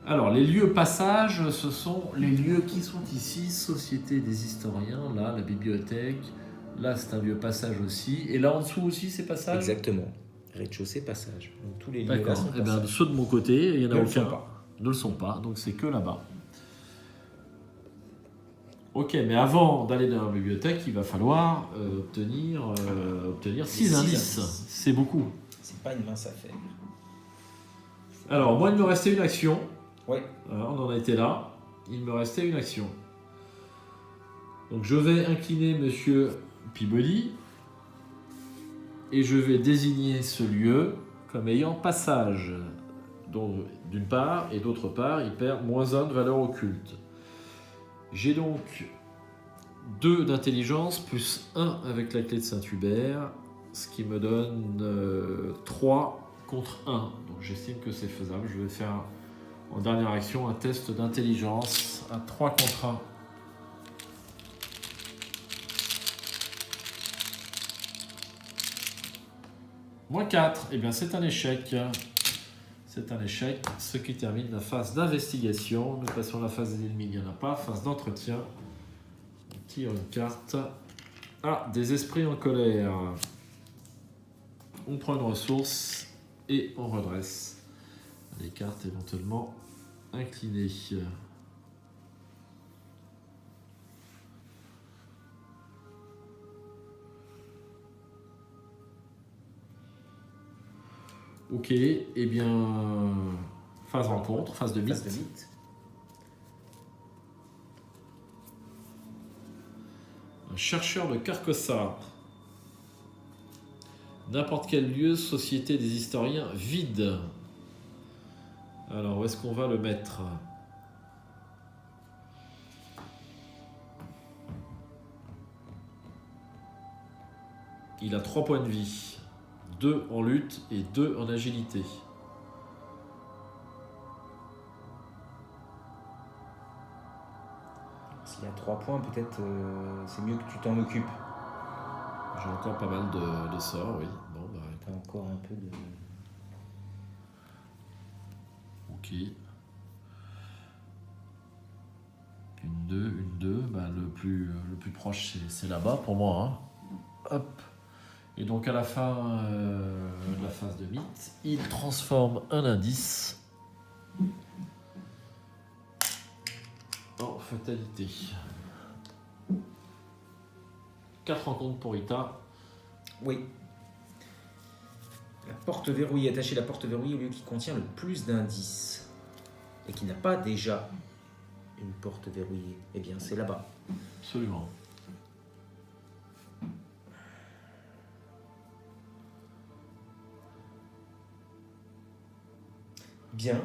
Alors, les lieux passage, ce sont les lieux qui sont ici. Société des historiens, là, la bibliothèque. Là, c'est un lieu passage aussi. Et là, en dessous aussi, c'est passage. Exactement. Rez-de-chaussée, passage. Donc tous les lieux là D'accord. sont Eh bien, passages. ceux de mon côté, il y en a Ne le aucun. sont pas. Ne le sont pas. Donc, c'est que là-bas. Ok, mais avant d'aller dans la bibliothèque, il va falloir obtenir 6 indices. C'est beaucoup. C'est pas une mince affaire. Alors, moi, il me restait une action. Ouais. Alors, on en a été là. Il me restait une action. Donc, je vais incliner Monsieur Peabody. Et je vais désigner ce lieu comme ayant passage. Donc, d'une part, et d'autre part, il perd -1 de valeur occulte. J'ai donc 2 d'intelligence plus 1 avec la clé de Saint-Hubert, ce qui me donne 3 contre 1. Donc j'estime que c'est faisable. Je vais faire en dernière action un test d'intelligence à 3 contre 1. -4, eh bien c'est un échec. C'est un échec, ce qui termine la phase d'investigation. Nous passons à la phase des ennemis, il n'y en a pas. Phase d'entretien. On tire une carte. Ah, des esprits en colère. On prend une ressource et on redresse les cartes éventuellement inclinées. Ok, eh bien, phase rencontre, phase de mythe. Un chercheur de Carcossar. N'importe quel lieu, société des historiens, vide. Alors, où est-ce qu'on va le mettre ? Il a 3 points de vie. 2 en lutte et 2 en agilité. S'il a 3 points, peut-être c'est mieux que tu t'en occupes. J'ai encore pas mal de sorts, oui. Bon, bah, T'as encore un peu de... ok. Une 2. Bah, le plus proche, c'est là-bas pour moi. Hein. Hop. Et donc à la fin de la phase de mythe, il transforme un indice en fatalité. 4 rencontres pour Ita. Oui. La porte verrouillée. Attachez la porte verrouillée au lieu qui contient le plus d'indices. Et qui n'a pas déjà une porte verrouillée. Eh bien, c'est là-bas. Absolument. Bien.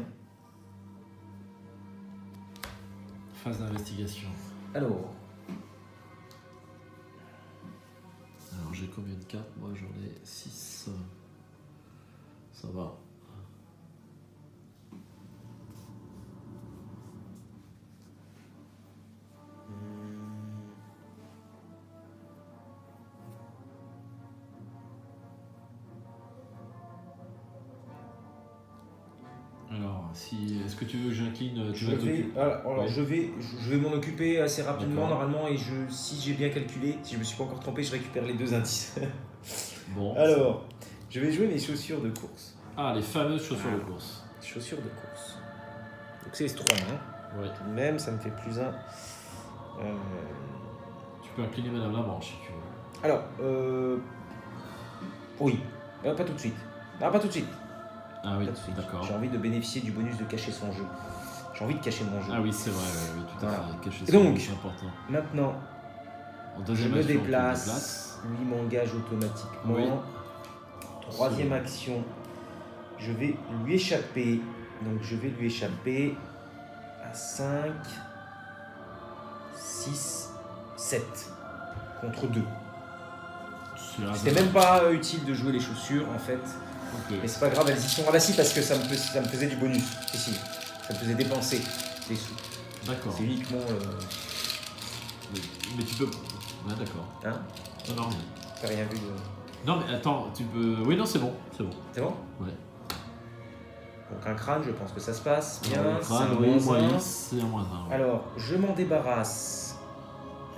Phase d'investigation. Alors, j'ai combien de cartes? Moi j'en ai 6. Ça va. Alors, est-ce que tu veux que j'incline? je vais m'en occuper assez rapidement normalement et si j'ai bien calculé, si je me suis pas encore trompé, je récupère les 2 indices. Bon. Alors, je vais jouer mes chaussures de course. Ah, les fameuses chaussures de course. Chaussures de course. Donc c'est S3, hein. Oui. Même ça me fait plus 1. Tu peux incliner Madame Lamanche si tu veux. Alors, oui. Pas tout de suite. Ah, pas tout de suite. Ah oui, Pas tout de suite. d'accord. J'ai envie de bénéficier du bonus de cacher son jeu. J'ai envie de cacher mon jeu. Ah oui, c'est vrai, oui, tout à Voilà. fait. Cacher Et son donc, jeu, c'est important. Maintenant, En je deuxième me action, tu te déplace. Lui m'engage automatiquement. Oui. Troisième action, je vais lui échapper. Donc je vais lui échapper à 5, 6, 7 contre 2. C'était même pas utile de jouer les chaussures en fait. Okay. Mais c'est pas grave, elles y sont. Ah bah si, parce que ça me faisait du bonus. Et si, ça me faisait dépenser des sous. D'accord. C'est uniquement. Mais tu peux. Ouais, d'accord. Hein? Non, rien. T'as rien vu de. Non, mais attends, tu peux. Oui, non, c'est bon. C'est bon. C'est bon? Ouais. Donc un crâne, je pense que ça se passe bien. Alors, le C'est crâne, un oui, moins un. c'est un -1. Ouais. Alors, je m'en débarrasse.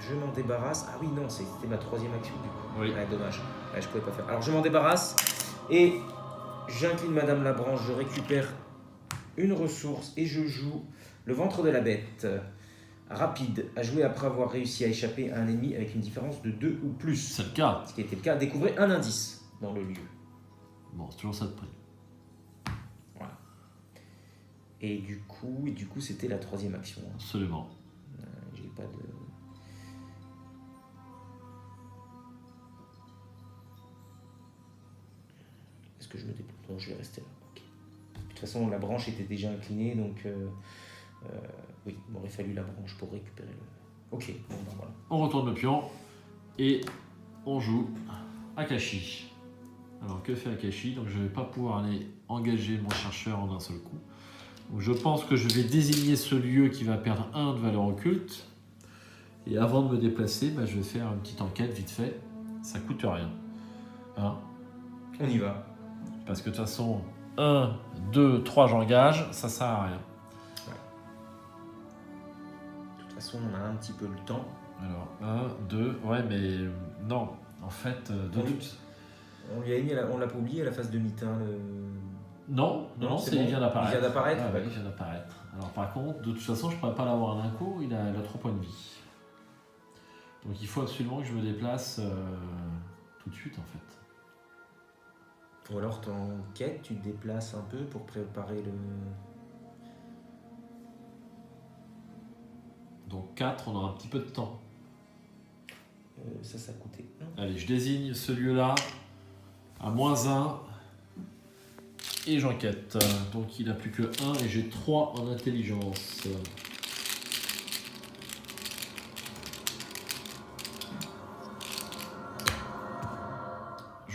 Ah oui, non, c'était ma troisième action du coup. Oui. Ouais, dommage. Ouais, je pouvais pas faire. Alors, je m'en débarrasse et j'incline Madame Labranche. Je récupère une ressource et je joue le ventre de la bête. Rapide, à jouer après avoir réussi à échapper à un ennemi avec une différence de 2 ou plus. C'est le cas. Ce qui était le cas. Découvrez un indice dans le lieu. Bon, c'est toujours ça de prix. Voilà. Et du coup, c'était la troisième action. Absolument. J'ai pas de. Est-ce que je me déplace? Non, je vais rester là. Ok. De toute façon, la branche était déjà inclinée, donc oui, il m'aurait fallu la branche pour récupérer le. Ok, bon ben voilà. On retourne le pion et on joue Akashi. Alors que fait Akashi? Donc je ne vais pas pouvoir aller engager mon chercheur en un seul coup. Donc je pense que je vais désigner ce lieu qui va perdre 1 de valeur occulte. Et avant de me déplacer, bah, je vais faire une petite enquête vite fait. Ça coûte rien. Hein? On y va. Parce que de toute façon, 1, 2, 3 j'engage, ça sert à rien. De toute façon, on a un petit peu le temps. Alors 1, 2, ouais mais non. En fait, On l'a pas oublié à la phase de mythe. Hein, Non, c'est il bon. vient d'apparaître. Il vient d'apparaître, Ah, ouais. oui, il vient d'apparaître. Alors par contre, de toute façon, je ne pourrais pas l'avoir d'un coup, il a 3 points de vie. Donc il faut absolument que je me déplace tout de suite en fait. Ou alors, ton quête, tu te déplaces un peu pour préparer le. Donc 4, on aura un petit peu de temps. Ça coûtait 1. Allez, je désigne ce lieu-là à -1 et j'enquête. Donc il n'a plus que 1 et j'ai 3 en intelligence.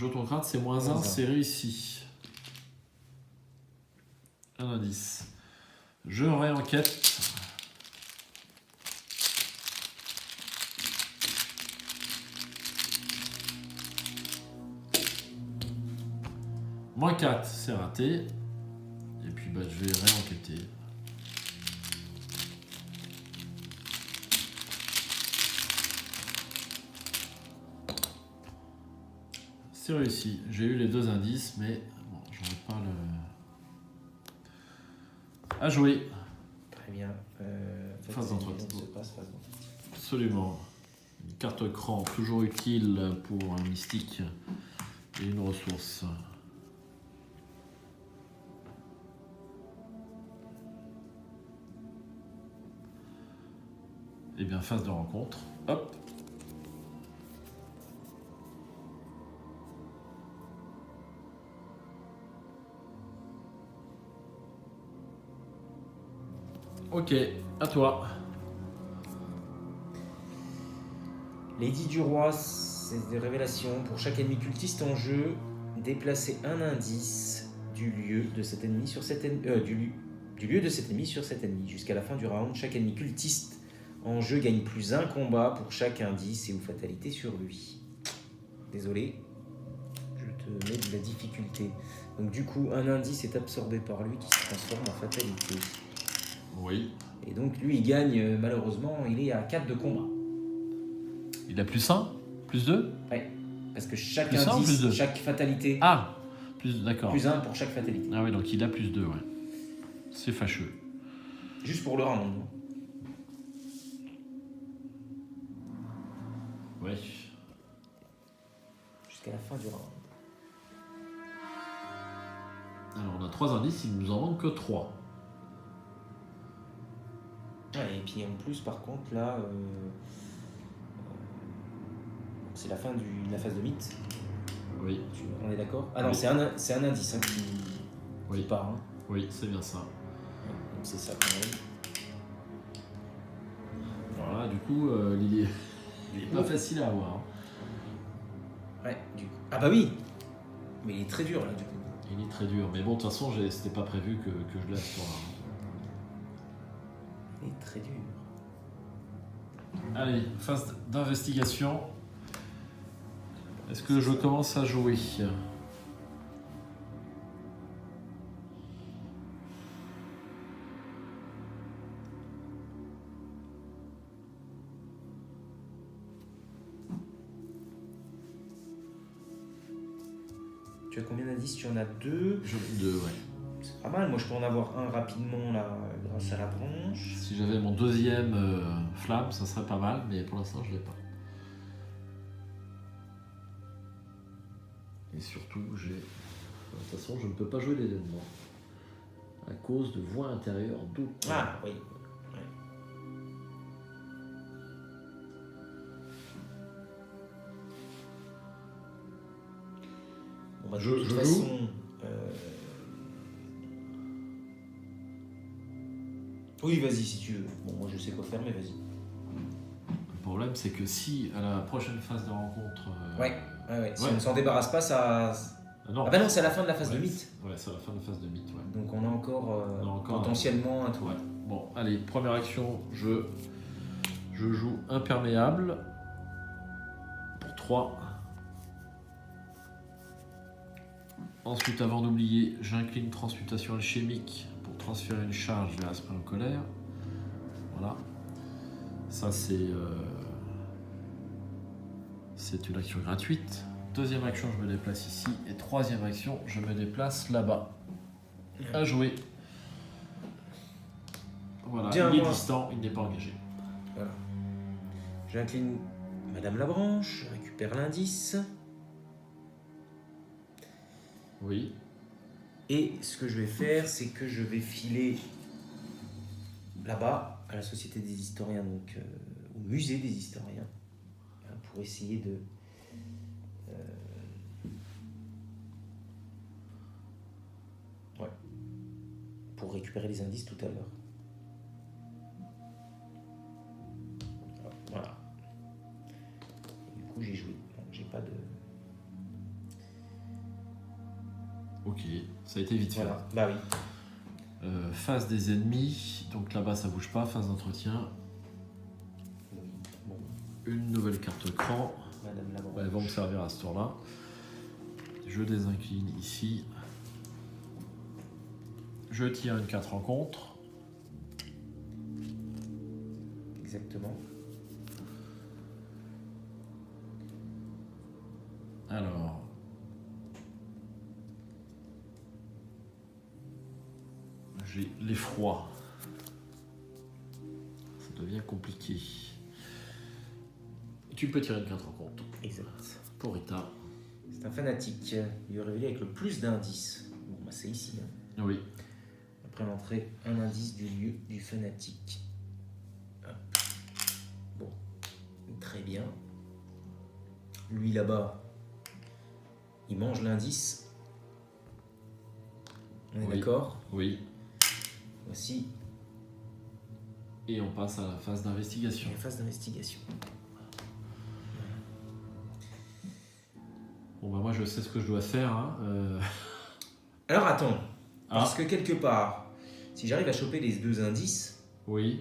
Autocrate, c'est -1, c'est réussi. Un indice. Je réenquête. -4, c'est raté. Et puis bah, je vais réenquêter. C'est réussi. J'ai eu les 2 indices, mais bon, j'aurais pas le. À jouer. Très bien. Phase d'entretien. Phase d'entretien. Absolument. Une carte cran, toujours utile pour un mystique et une ressource. Et bien, phase de rencontre. Hop. Ok, à toi. L'édit du roi, c'est des révélations. Pour chaque ennemi cultiste en jeu, déplacez un indice du lieu de cet ennemi sur cet ennemi. Du lieu de cet ennemi sur cet ennemi. Jusqu'à la fin du round, chaque ennemi cultiste en jeu gagne +1 combat pour chaque indice et ou fatalité sur lui. Désolé, je te mets de la difficulté. Donc du coup, un indice est absorbé par lui qui se transforme en fatalité. Oui. Et donc lui, il gagne, malheureusement, il est à 4 de combat. Il a +1, +2. Ouais, parce que chaque Plus un ou indice, plus deux chaque fatalité, Ah, d'accord. +1 pour chaque fatalité. Ah oui, donc il a +2, ouais. C'est fâcheux. Juste pour le round. Ouais. Jusqu'à la fin du round. Alors on a 3 indices, il nous en manque que 3. Ouais, et puis en plus, par contre, là, c'est la fin de la phase de mythe. Oui. On est d'accord? Ah non, Oui. c'est un indice qui part. Hein. Oui, c'est bien ça. Donc c'est ça quand même. Voilà, du coup, il est pas facile à avoir. Hein. Ouais, du coup. Ah bah oui. Mais il est très dur là, du coup. Il est très dur. Mais bon, de toute façon, c'était pas prévu que je laisse toi. Il est très dur. Allez, phase d'investigation. Est-ce que je commence à jouer? Tu as combien d'indices? Tu en as 2. J'en ai 2, ouais. C'est pas mal. Moi, je peux en avoir un rapidement là, grâce à la branche. Si j'avais mon deuxième flamme, ça serait pas mal, mais pour l'instant, je l'ai pas. Et surtout, j'ai... De toute façon, je ne peux pas jouer l'événement. À cause de voix intérieure d'eau. Ah, oui. Bon, bah, de toute Je façon, joue. oui, vas-y si tu veux. Bon, moi je sais quoi faire, mais vas-y. Le problème, c'est que si à la prochaine phase de rencontre... Ouais. Si Ouais. on ne s'en débarrasse pas, ça. Ah non, Ah bah non, c'est à la fin de la phase Ouais. de mythe. ouais, c'est à la fin de la phase de mythe, ouais. Donc on a encore, On a encore potentiellement un tour. Ouais. Bon, allez, première action, je joue imperméable pour 3. Ensuite, avant d'oublier, j'incline transmutation alchimique pour transférer une charge vers esprit en colère. Voilà. Ça, c'est une action gratuite. Deuxième action, je me déplace ici. Et troisième action, je me déplace là-bas. À jouer. Voilà, Bien, il est moi. distant, il n'est pas engagé. Voilà. J'incline Madame Labranche, je récupère l'indice. Oui. Et ce que je vais faire, c'est que je vais filer là-bas, à la Société des Historiens, donc au Musée des Historiens, hein, pour essayer de... pour récupérer les indices tout à l'heure. Voilà. Et du coup, j'ai joué. Donc, j'ai pas de... Ok, ça a été vite fait. Voilà, bah oui. Phase des ennemis, donc là-bas ça bouge pas, phase d'entretien. Oui. Bon, Une nouvelle carte cran. Madame Labranche. Elles vont me servir à ce tour-là. Je désincline ici. Je tire une carte rencontre. Exactement. Alors. J'ai l'effroi. Ça devient compliqué. Tu peux tirer une carte rencontre. Exact. Pour Rita. C'est un fanatique. Il est révélé avec le plus d'indices. Bon, bah c'est ici. Hein. Oui. Après l'entrée, un indice du lieu du fanatique. Hop. Bon, très bien. Lui là-bas, il mange l'indice. On est Oui. d'accord? Oui. Voici Et on passe à la phase d'investigation. la phase d'investigation. Bon bah moi je sais ce que je dois faire. Hein. Alors attends, parce Ah, que quelque part, si j'arrive à choper les 2 indices, oui,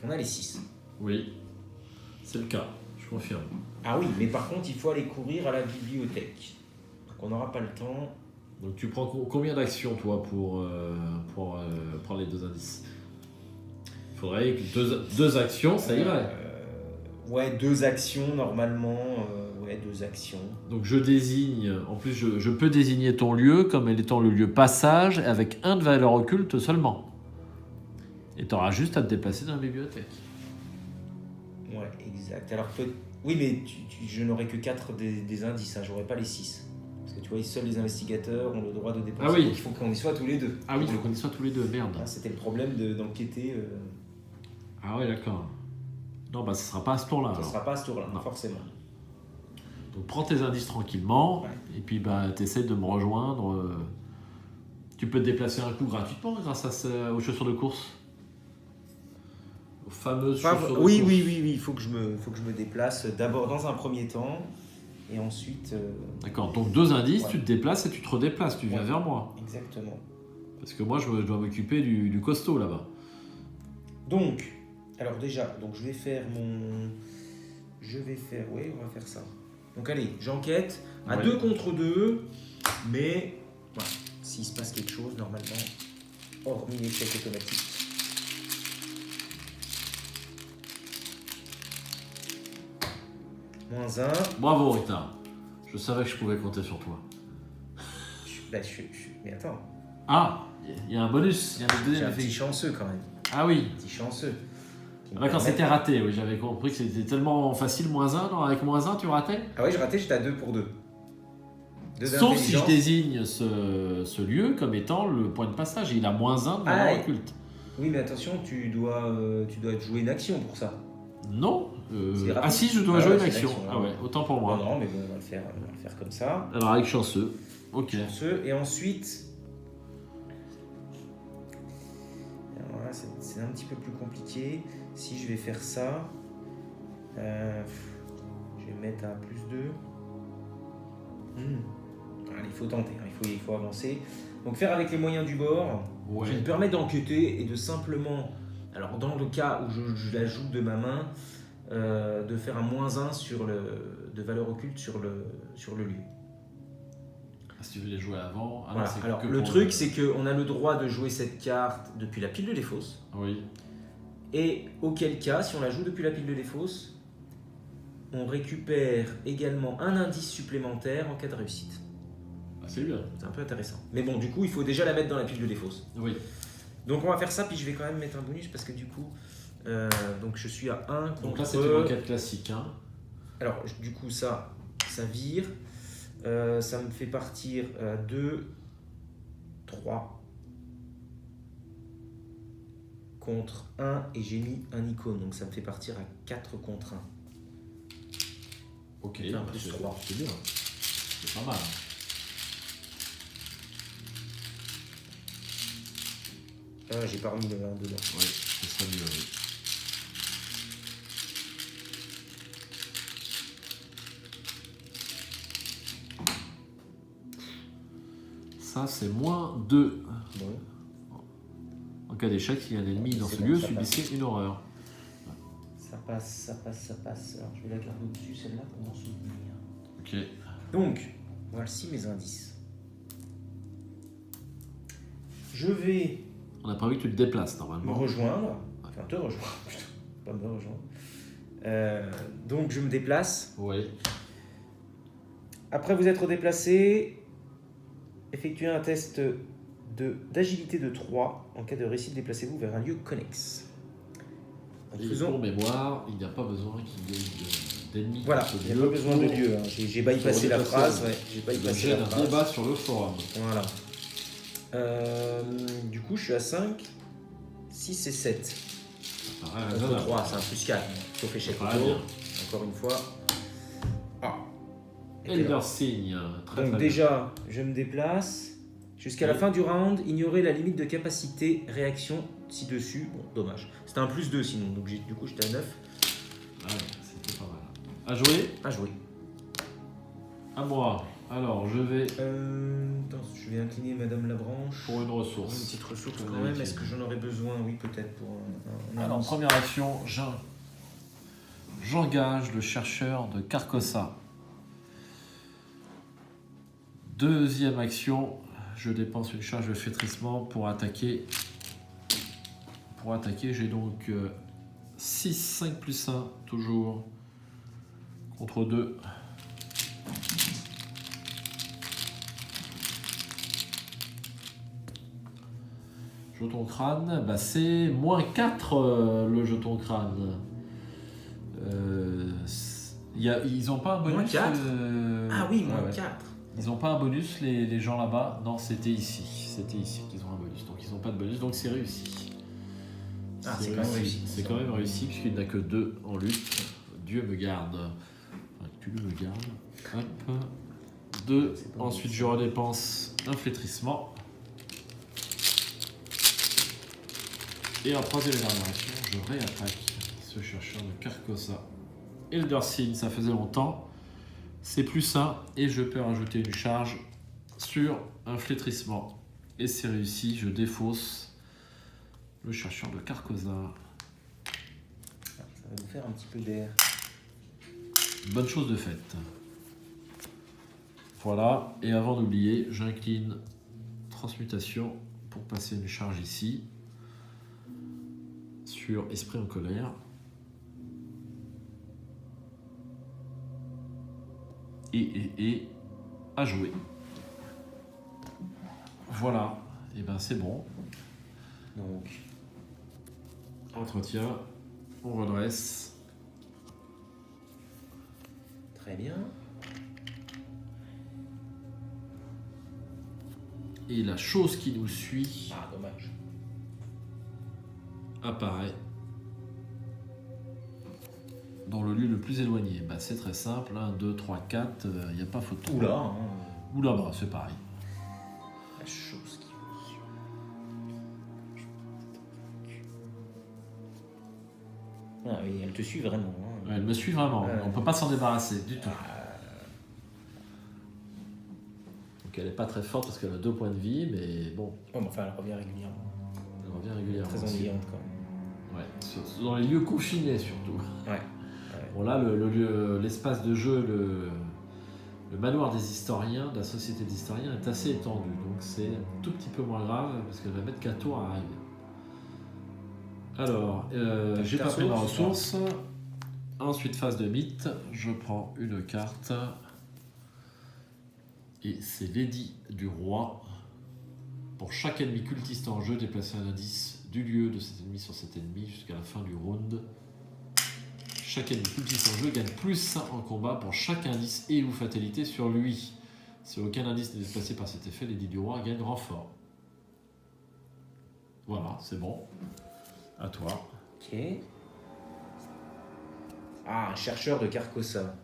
on a les 6. oui. C'est le cas, je confirme. Ah oui, mais par contre, il faut aller courir à la bibliothèque. Donc on n'aura pas le temps. Donc tu prends combien d'actions toi pour prendre les 2 indices? Il faudrait que 2 actions, ça irait. Ouais, 2 actions normalement. Ouais, 2 actions. Donc je désigne, en plus je peux désigner ton lieu comme étant le lieu passage avec 1 de valeur occulte seulement. Et tu auras juste à te déplacer dans la bibliothèque. Ouais, exact. Alors oui, mais je n'aurai que 4 des indices, hein, j'aurai pas les 6. Parce que tu vois, seuls les investigateurs ont le droit de dépenser. Ah oui. Donc il faut qu'on y soit tous les 2. Ah oui, il faut qu'on y soit tous les 2, merde. Ah, c'était le problème d'enquêter. Ah ouais, d'accord. Non, bah ce sera pas à ce tour-là. Ça ne alors. sera pas à ce tour-là, Non. forcément. Donc prends tes indices tranquillement, Ouais. et puis bah t'essaies de me rejoindre. Tu peux te déplacer un coup gratuitement grâce aux chaussures de course. Aux fameuses chaussures de Oui, course. oui, il faut que je me déplace d'abord dans un premier temps, et ensuite... D'accord, donc 2 indices, Ouais. tu te déplaces et tu te redéplaces, tu viens Ouais. vers moi. Exactement. Parce que moi je dois m'occuper du costaud là-bas. Donc, alors déjà, donc je vais faire... Oui, on va faire ça. Donc allez, j'enquête à Ouais. 2 contre 2, mais voilà, s'il se passe quelque chose, normalement, hormis l'échec automatique. -1. Bravo Rita, je savais que je pouvais compter sur toi. Bah, mais attends, Ah, il y a un bonus. Il y a le j'ai deuxième un petit effet. chanceux quand même. Ah oui. Un petit chanceux. Qui me D'accord, permet- c'était raté. Oui, j'avais compris que c'était tellement facile. -1, non? Avec -1, tu ratais? Ah ouais, j'ai raté, j'étais à 2 pour 2. Sauf si je désigne ce lieu comme étant le point de passage. Et il a -1 de valeur Ah, occulte. Oui, mais attention, tu dois jouer une action pour ça. Non. C'est rapide. Ah si, je dois Ah jouer ouais, une c'est action. l'action, Ah ouais, autant pour moi. Non, non, mais bon, on va le faire comme ça. Alors avec chanceux. Ok. Chanceux. Et ensuite... Alors là, c'est un petit peu plus compliqué. Si je vais faire ça... je vais mettre à +2. Allez, il faut tenter, hein, il faut avancer. Donc faire avec les moyens du bord, Ouais. qui me permet d'enquêter et de simplement... Alors dans le cas où je la joue de ma main, de faire un -1 de valeur occulte sur le lieu. Si tu veux les jouer avant. Ah non, Voilà. c'est Alors que le pour truc, c'est qu'on a le droit de jouer cette carte depuis la pile de défausse. Oui. Et auquel cas, si on la joue depuis la pile de défausse, on récupère également un indice supplémentaire en cas de réussite. Ah, c'est bien. C'est un peu intéressant. Mais bon, du coup, il faut déjà la mettre dans la pile de défausse. Oui. Donc on va faire ça, puis je vais quand même mettre un bonus parce que du coup, donc je suis à 1 contre... Donc là, c'est une enquête classique. Hein. Alors du coup, ça vire. Ça me fait partir à 2, 3 contre 1 et j'ai mis un icône. Donc ça me fait partir à 4 contre 1. Ok. Un plus c'est 3. C'est bien. C'est pas mal. J'ai pas remis le 1 dedans. Oui, c'est ça mieux. Oui. Ça, c'est -2. Bon. En cas d'échec, si un ennemi dans C'est ce bon, lieu, ça subissez une horreur. Ça passe. Alors je vais la garder au-dessus celle-là pour m'en souvenir. Ok. Donc, voici mes indices. Je vais On a pas vu que tu te déplaces me normalement. rejoindre, enfin te rejoindre plutôt, pas me rejoindre. Donc je me déplace. Oui. Après vous être déplacé, effectuez un test d'agilité de 3. En cas de réussite, déplacez-vous vers un lieu connexe. En Et faisant- pour mémoire, il n'y a pas besoin qu'il y ait d'ennemis. Voilà, dans ce il n'y a lieu pas besoin de pour- lieu. Hein. J'ai bypassé la pour phrase. dépasser Ouais, j'ai bypassé l'objet la d'un phrase. débat sur le forum. Voilà. Du coup, je suis à 5, 6 et 7. Pareil, Contre raisonnable. 3, c'est un plus 4. Sauf échec Pareil, auto. bien. Encore une fois. Ah. Elder Sign. Très, Donc très déjà, je me déplace. Jusqu'à la Oui. fin du round, ignorez la limite de capacité réaction ci-dessus. Bon, dommage. C'était un plus 2 sinon. Donc du coup, j'étais à 9. bien. Ah ouais, c'était pas mal. À jouer. À jouer. À moi. Alors, je vais Attends, je vais incliner Madame Labranche. pour une Pour une ressource. petite ressource Comme quand même. d'habitude. Est-ce que j'en aurais besoin? Oui, peut-être pour un Alors, annonce. première action, j'engage le chercheur de Carcossa. Deuxième action, je dépense une charge de flétrissement pour attaquer. J'ai donc 6, 5 plus 1, toujours, contre 2. Jeton crâne, bah c'est -4 le jeton crâne. Ils ont pas un bonus. Moins 4? Ah oui, moins ouais, ouais. 4. Ils ont pas un bonus les gens là-bas. Non, c'était ici. C'était ici qu'ils ont un bonus. Donc ils n'ont pas de bonus, donc c'est réussi. Ah, c'est quand même réussi. C'est quand même réussi puisqu'il n'a que 2 en lutte. Dieu me garde. Enfin, tu me gardes. Hop. 2. C'est pas Ensuite, bon, je redépense un flétrissement. Et en troisième et dernière action, je réattaque ce chercheur de Carcossa. Elder Sign, ça faisait longtemps. C'est plus 1 et je peux rajouter une charge sur un flétrissement. Et c'est réussi, je défausse le chercheur de Carcosa. Ça va nous faire un petit peu d'air. Bonne chose de faite. Voilà, et avant d'oublier, j'incline transmutation pour passer une charge ici sur Esprit en colère. Et à jouer. Voilà, et ben c'est bon. Donc, Entretien, on redresse. très bien. Et la chose qui nous suit Ah, dommage. apparaît dans le lieu le plus éloigné. Bah, c'est très simple, 1, 2, 3, 4, il n'y a pas photo. Oula, hein. Ou là-bas, c'est pareil. La chose qui vous suit. Ah oui, elle te suit vraiment. Hein. Elle me suit vraiment, on ne peut pas s'en débarrasser du tout. Donc elle n'est pas très forte parce qu'elle a 2 points de vie, mais bon, Ouais, mais enfin, elle revient régulièrement. elle revient régulièrement. Très aussi. ennuyante quand même. Ouais, dans les lieux confinés surtout. Ouais. Bon là, l'espace de jeu, le manoir des historiens, de la société des historiens est assez étendu, donc c'est un tout petit peu moins grave parce qu'elle va mettre 4 tours à arriver. Alors, j'ai pas pris ma ressource. Ensuite, phase de mythe, je prends une carte et c'est l'édit du roi. Pour chaque ennemi cultiste en jeu, déplacer un indice du lieu de cet ennemi sur cet ennemi jusqu'à la fin du round. Chaque ennemi cultiste en jeu gagne +1 en combat pour chaque indice et ou fatalité sur lui. Si aucun indice n'est déplacé par cet effet, l'édit du roi gagne renfort. Voilà, c'est bon. À toi. Ok. Ah, un chercheur de Carcossa.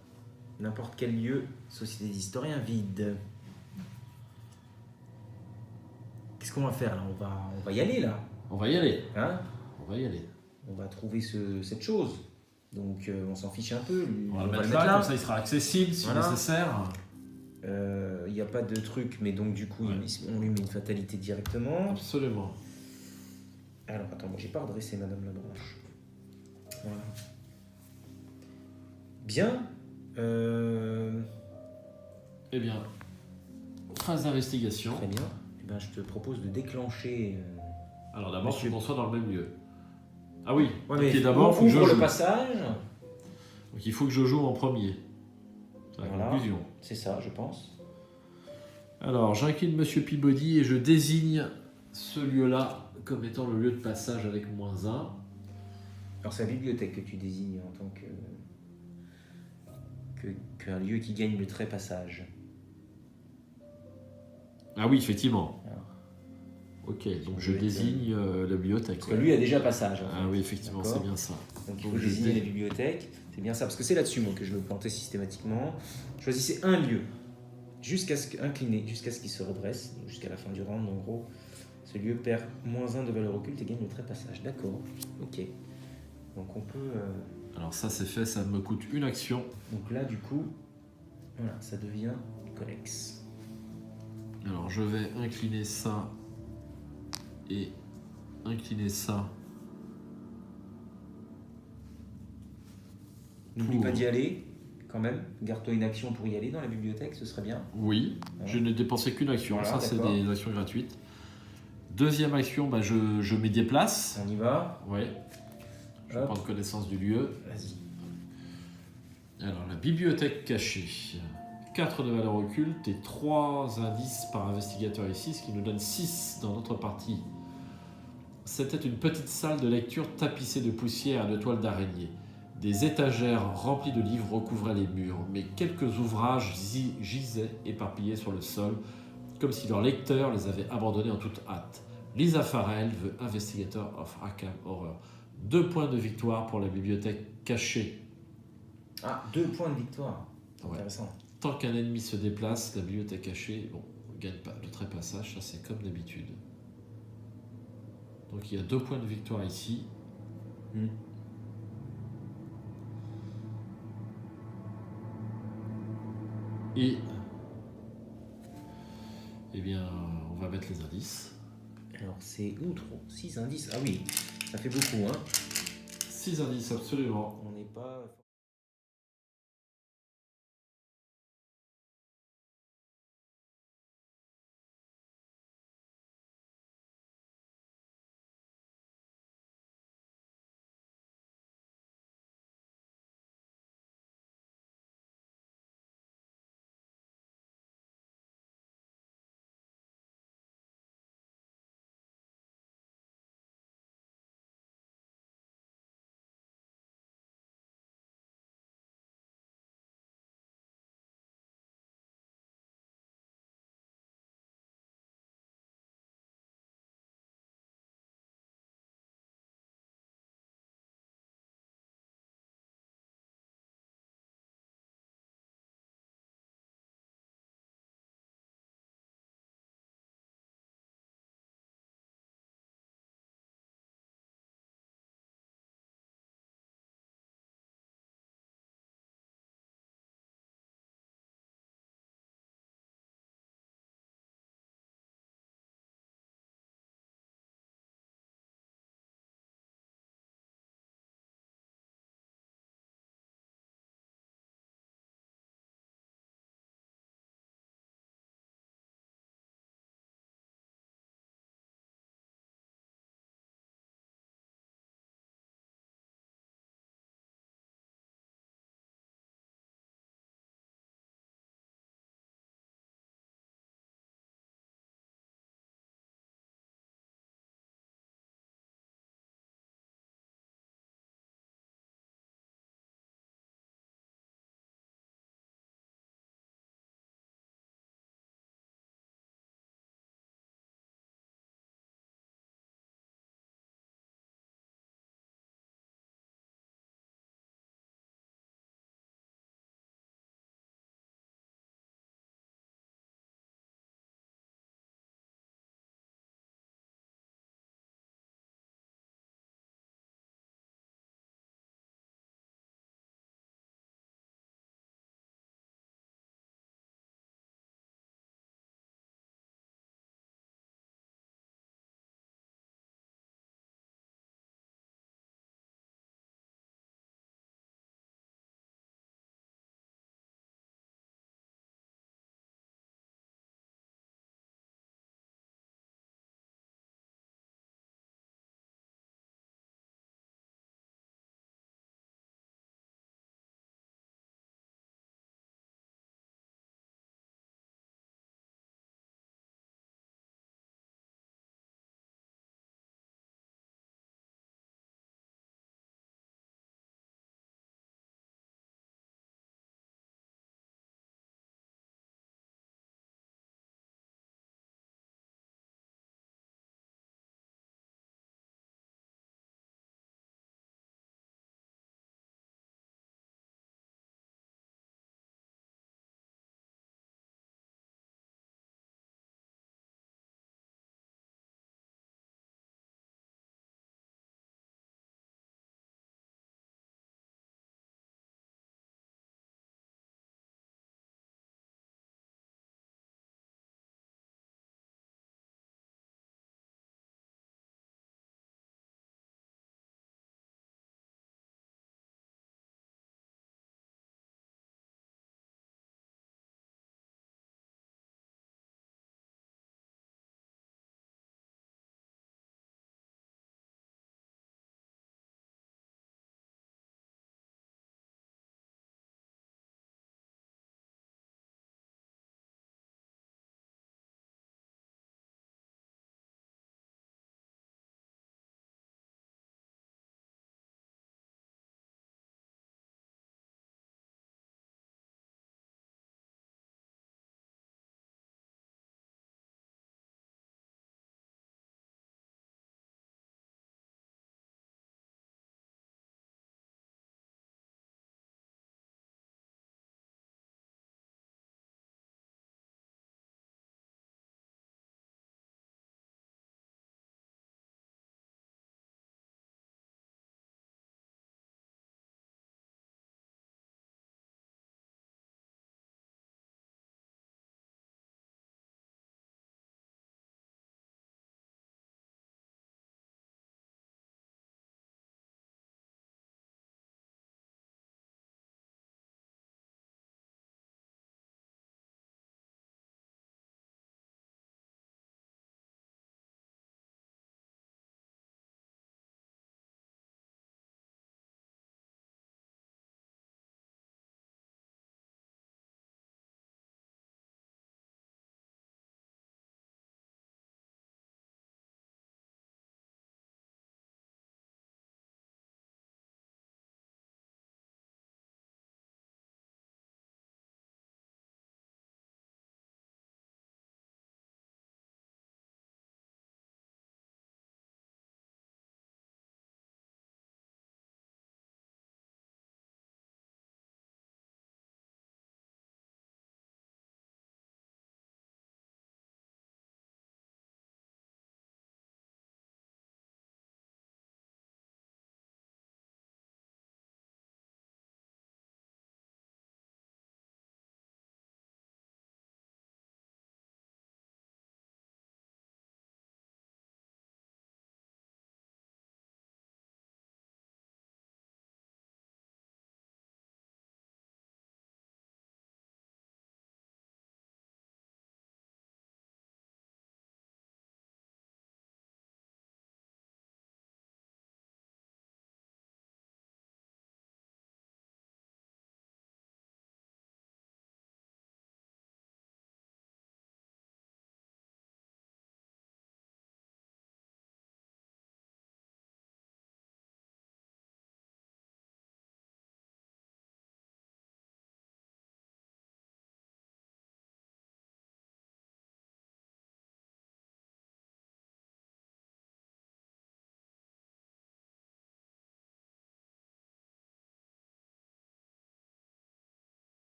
N'importe quel lieu, société d'historiens vide. Qu'est-ce qu'on va faire là on va y aller là. On va y aller. Hein, On va y aller. on va trouver cette chose. Donc on s'en fiche un peu. On va le mettre là, comme ça il sera accessible si Voilà. nécessaire. Il n'y a pas de truc, mais donc du coup Ouais. on lui met une fatalité directement. Absolument. Alors attends, moi j'ai pas redressé Madame Labranche. Voilà. Bien. Eh bien, phase d'investigation. Très bien. Eh ben, je te propose de déclencher. Alors d'abord, Monsieur- faut qu'on soit dans le même lieu. Ah oui, Ouais, ok, mais d'abord, faut que je ouvre le joue. passage. Donc il faut que je joue en premier. C'est la Voilà. conclusion. C'est ça, je pense. Alors, j'incline Monsieur Peabody et je désigne ce lieu-là comme étant le lieu de passage avec -1. Alors c'est la bibliothèque que tu désignes en tant qu'un lieu qui gagne le trait passage. Ah oui, effectivement. Alors. Ok, donc Je je vais te- désigne la bibliothèque. Parce que lui a déjà passage. en Ah fait. oui, effectivement, D'accord. c'est bien ça. Donc il Donc, faut je désigner dé- la bibliothèque. C'est bien ça, parce que c'est là-dessus moi que je me plantais systématiquement. Choisissez un lieu, jusqu'à ce qu'il se redresse, jusqu'à la fin du round en gros. Ce lieu perd -1 de valeur occulte et gagne le trait passage. D'accord. Ok. Donc on peut. Alors ça c'est fait, ça me coûte une action. Donc là du coup, voilà, ça devient connexe. Alors je vais incliner ça et incliner ça. N'oublie Pour- pas d'y aller, quand même. Garde-toi une action pour y aller dans la bibliothèque, ce serait bien. Oui, Ouais. je n'ai dépensé qu'une action, Voilà, ça c'est d'accord. des actions gratuites. Deuxième action, bah, je me déplace. On y va. Ouais. Je vais Hop. prendre connaissance du lieu. Vas-y. Alors la bibliothèque cachée. 4 de valeur occulte et 3 indices par investigateur ici, ce qui nous donne 6 dans notre partie. C'était une petite salle de lecture tapissée de poussière et de toiles d'araignée. Des étagères remplies de livres recouvraient les murs, mais quelques ouvrages gisaient éparpillés sur le sol, comme si leur lecteur les avait abandonnés en toute hâte. Lisa Farrell veut Investigator of Arkham Horror. 2 points de victoire pour la bibliothèque cachée. Ah, 2 points de victoire. Ouais. Intéressant. Tant qu'un ennemi se déplace, la bibliothèque cachée, bon, ne gagne pas le trépassage, ça c'est comme d'habitude. Donc il y a 2 points de victoire ici. Et eh bien, on va mettre les indices. Alors c'est trop 6 indices. Ah oui, ça fait beaucoup, hein. 6 indices, absolument. On n'est pas.